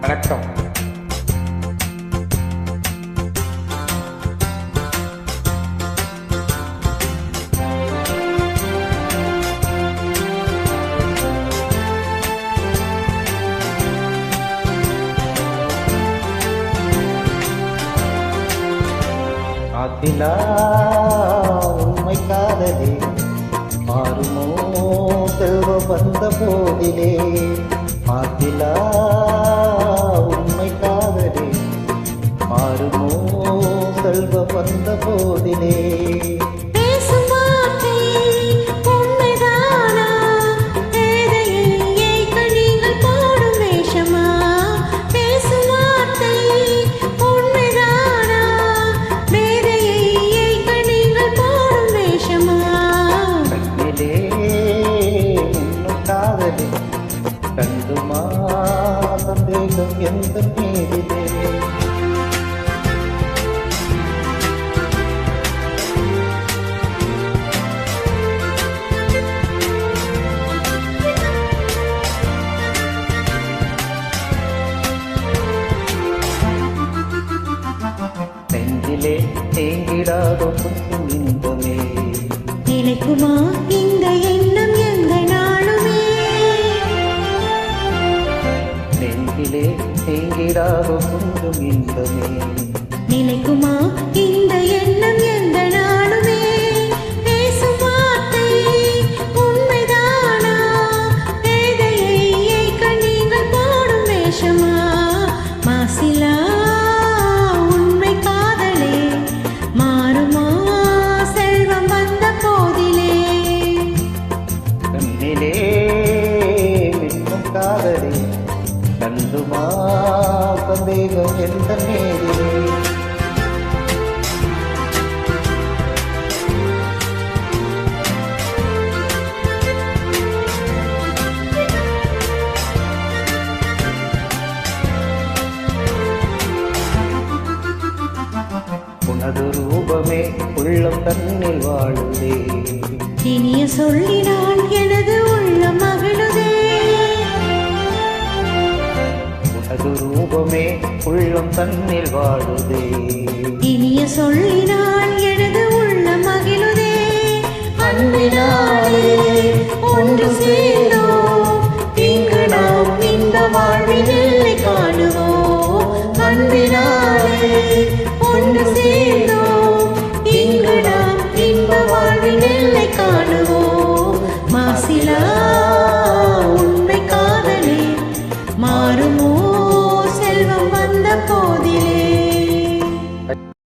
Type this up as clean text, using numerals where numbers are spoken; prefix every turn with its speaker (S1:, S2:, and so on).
S1: வணக்கம்.
S2: காத்திலா உண்மை காதலே மாறுமோ செல்வம் வந்த போதிலே. காத்திலா உண்மை காதலே மாறுமோ செல்வம் வந்த போதிலே. கண்டுமா சந்தேகம் எந்த மீதிலே. நெஞ்சிலே தேங்கிடாத புத்தும் இன்பமே
S3: நிலைக்குமா இந்த எண்ணம் எந்த நாளுமே.
S2: நெஞ்சிலே தேங்கிடாத புத்தும் இன்பமே
S3: நிலைக்குமா இந்த எண்ணம் எந்த நாளுமே. பேசும் வார்த்தை உண்மைதானா, பேதையை கண்ணீர்கள் போடும் வேஷமா. மாசிலா உண்மை காதலே மாறுமா செல்வம் வந்த போதிலே.
S2: கண்ணிலே மின்னும் காதலே கண்டுமா சந்தேகம் எந்த மேதிலே. உனது ரூபமே உள்ளம் தன்னில் வாழுதே.
S3: இனிய சொல்லினால் எனது உள்ளம் மகிழுதே.
S2: உனது ரூபமே உள்ளம் தன்னில் வாழுதே.
S3: இனிய சொல்லினால் எனது உள்ளம் மகிழுதே.
S2: அன்பினாலே ஒன்று சேர்ந்தோம், இங்கு நாம் இந்த வாழ்வில் எல்லை காணுவோம். அன்பினாலே ஒன்று சேர்ந்தோம், இங்கு நாம் இந்த வாழ்வில் எல்லை காணுவோம்.
S3: மாசிலா உண்மை காதலே மாறும்